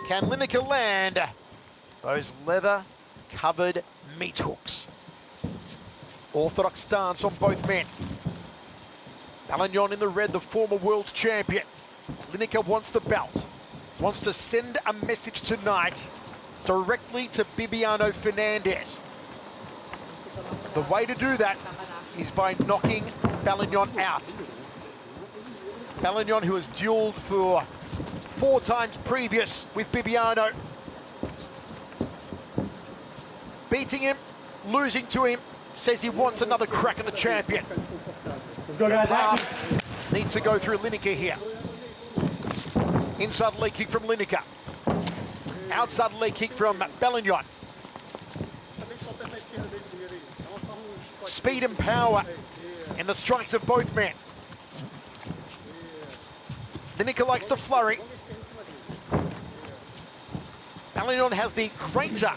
Can Lineker land those leather-covered meat hooks? Orthodox stance on both men. Belingon in the red, the former world champion. Lineker wants the belt, wants to send a message tonight directly to Bibiano Fernandez. The way to do that is by knocking Belingon out. Belingon, who has dueled for 4 times previous with Bibiano. Beating him, losing to him, says he wants another crack at the champion. Let's go, guys. Action. Needs to go through Lineker here. Inside leg kick from Lineker. Outside leg kick from Belingon. Speed and power in the strikes of both men. Lineker likes to flurry. Belingon has the greater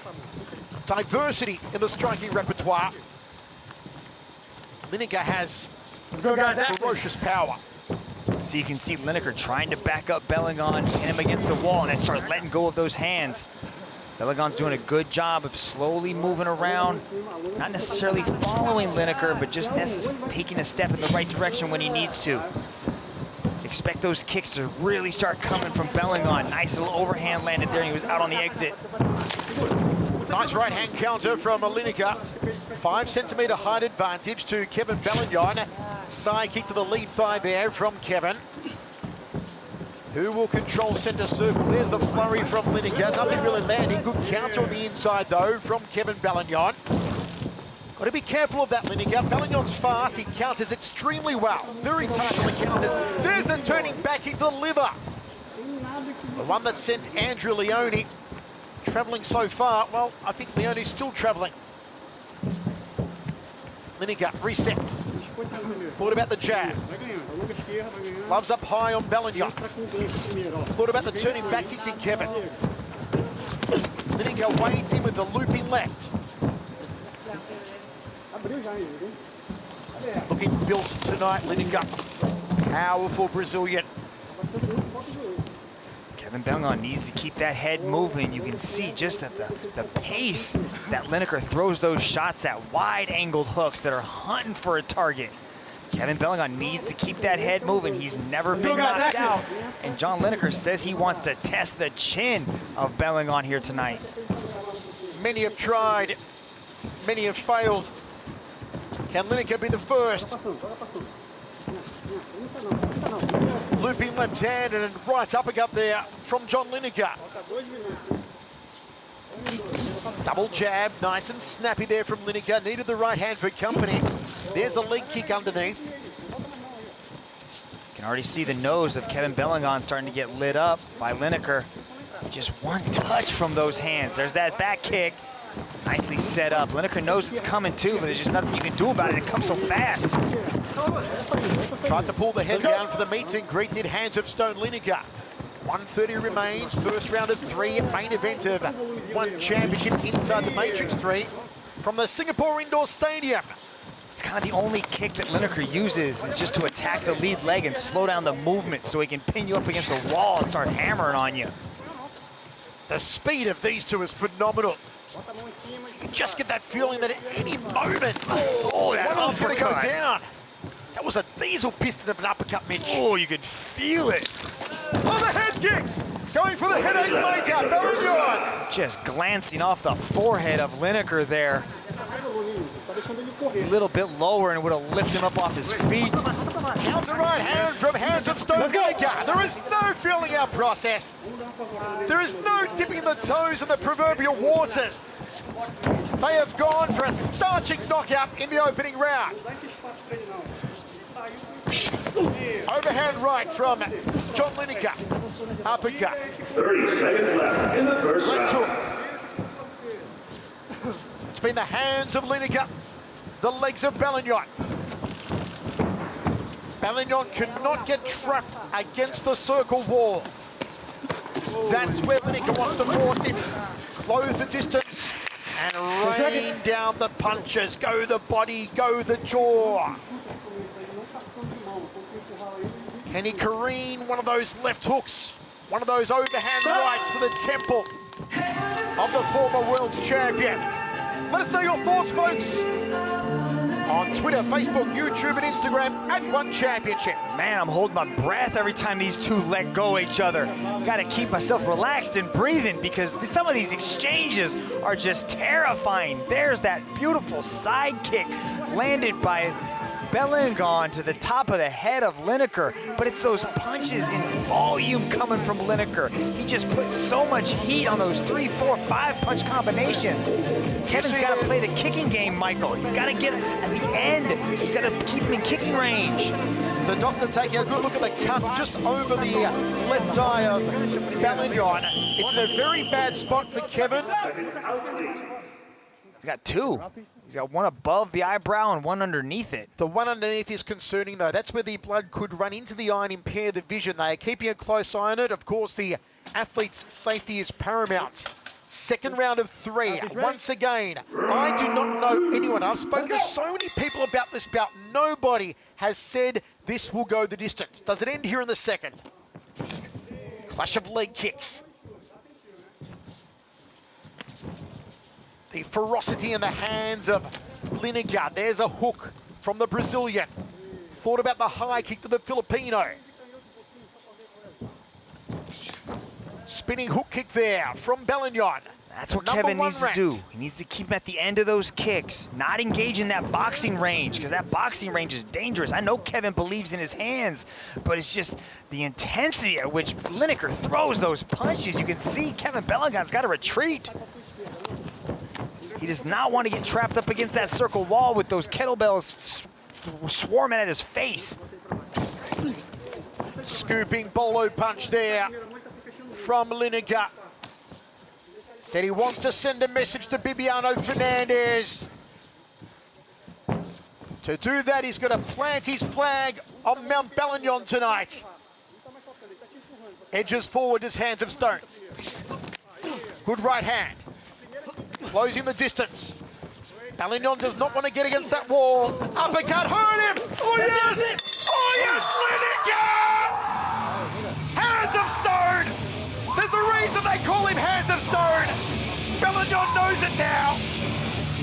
diversity in the striking repertoire. Lineker has ferocious power. So you can see Lineker trying to back up Belingon, hit him against the wall, and then start letting go of those hands. Belingon's doing a good job of slowly moving around, not necessarily following Lineker, but just taking a step in the right direction when he needs to. Expect those kicks to really start coming from Belingon. Nice little overhand landed there, and he was out on the exit. Nice right hand counter from Lineker. 5 centimeter height advantage to Kevin Belingon. Side kick to the lead thigh there from Kevin. Who will control center circle? There's the flurry from Lineker. Nothing really landing. Good counter on the inside though from Kevin Belingon. Got to be careful of that, Lineker. Belingon's fast. He counters extremely well. Very tight on the counters. There's the turning back kick to the liver. The one that sent Andrew Leone traveling so far. Well, I think Leone's still traveling. Lineker resets. Thought about the jab. Gloves up high on Belingon. Thought about the turning back kick to Kevin. Lineker wades in with the looping left. Looking built tonight, Lineker. Powerful Brazilian. Kevin Belingon needs to keep that head moving. You can see just at the pace that Lineker throws those shots at, wide-angled hooks that are hunting for a target. Kevin Belingon needs to keep that head moving. He's never been knocked out. And John Lineker says he wants to test the chin of Belingon here tonight. Many have tried, many have failed. Can Lineker be the first? Looping left hand and a right uppercut there from John Lineker. Double jab, nice and snappy there from Lineker. Needed the right hand for company. There's a leg kick underneath. You can already see the nose of Kevin Belingon starting to get lit up by Lineker. Just one touch from those hands. There's that back kick. Nicely set up. Lineker knows it's coming too, but there's just nothing you can do about it. It comes so fast. Tried to pull the head down for the meet and greet, did Hands of Stone Lineker. 130 remains, first round of 3, main event of one championship inside the Matrix 3 from the Singapore Indoor Stadium. It's kind of the only kick that Lineker uses is just to attack the lead leg and slow down the movement so he can pin you up against the wall and start hammering on you. The speed of these two is phenomenal. You just get that feeling that at any moment, that one's going to go down. That was a diesel piston of an uppercut, Mitch. Oh, you could feel it. Oh, the head kicks! Going for the headache maker, Belingon. Just glancing off the forehead of Lineker there. A little bit lower and would have lifted him up off his feet. Counter right hand from Hands of Stone Lineker. There is no feeling out process. There is no dipping the toes in the proverbial waters. They have gone for a starching knockout in the opening round. Overhand right from John Lineker. Uppercut. 30 seconds left in the first Left round. hook. It's been the hands of Lineker, the legs of Belingon. Belingon cannot get trapped against the circle wall. That's where Lineker wants to force him. Close the distance and rain down the punches. Go the body, go the jaw. Can he careen one of those left hooks? One of those overhand rights to the temple of the former world champion. Let us know your thoughts, folks, on Twitter, Facebook, YouTube, and Instagram at One Championship. Man, I'm holding my breath every time these two let go each other. Gotta keep myself relaxed and breathing because some of these exchanges are just terrifying. There's that beautiful side kick landed by Belingon to the top of the head of Lineker, but it's those punches in volume coming from Lineker. He just puts so much heat on those 3, 4, 5 punch combinations. Kevin's got to play the kicking game, Michael. He's got to get at the end. He's got to keep him in kicking range. The doctor taking a good look at the cut just over the left eye of Belingon. It's in a very bad spot for Kevin. He's got two. He's got one above the eyebrow and one underneath it. The one underneath is concerning, though. That's where the blood could run into the eye and impair the vision. They are keeping a close eye on it. Of course, the athlete's safety is paramount. Second round of 3. Once again, I do not know anyone. I've spoken to so many people about this bout. Nobody has said this will go the distance. Does it end here in the second? Clash of leg kicks. The ferocity in the hands of Lineker. There's a hook from the Brazilian. Thought about the high kick to the Filipino. Spinning hook kick there from Belingon. That's what Kevin needs to do. He needs to keep at the end of those kicks, not engage in that boxing range, because that boxing range is dangerous. I know Kevin believes in his hands, but it's just the intensity at which Lineker throws those punches. You can see Kevin Belingon's got to retreat. He does not want to get trapped up against that circle wall with those kettlebells swarming at his face. Scooping bolo punch there from Lineker. Said he wants to send a message to Bibiano Fernandes. To do that, he's got to plant his flag on Mount Belingon tonight. Edges forward, his hands of stone. Good right hand. Closing the distance. Belingon does not want to get against that wall. Uppercut, hurt him! Oh yes! Oh yes, Lineker! Hands of stone! There's a reason they call him Hands of Stone. Belingon knows it now.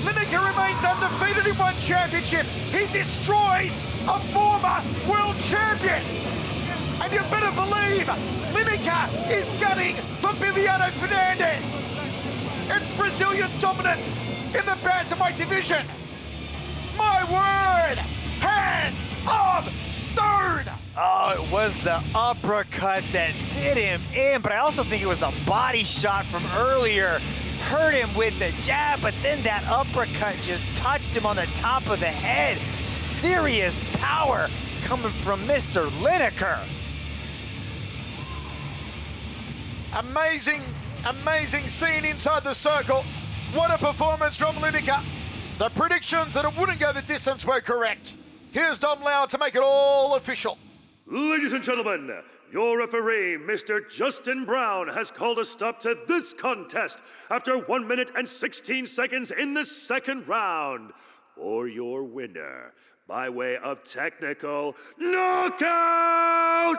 Lineker remains undefeated in One Championship. He destroys a former world champion. And you better believe Lineker is gunning for Bibiano Fernandes. It's Brazilian dominance in the bantamweight division. My word, Hands of Stone. Oh, it was the uppercut that did him in, but I also think it was the body shot from earlier. Hurt him with the jab, but then that uppercut just touched him on the top of the head. Serious power coming from Mr. Lineker. Amazing scene inside the circle. What a performance from Lineker. The predictions that it wouldn't go the distance were correct. Here's Dom Lau to make it all official. Ladies and gentlemen, your referee, Mr. Justin Brown, has called a stop to this contest after 1 minute and 16 seconds in the second round. For your winner, by way of technical knockout,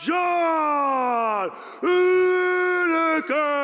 John Lineker!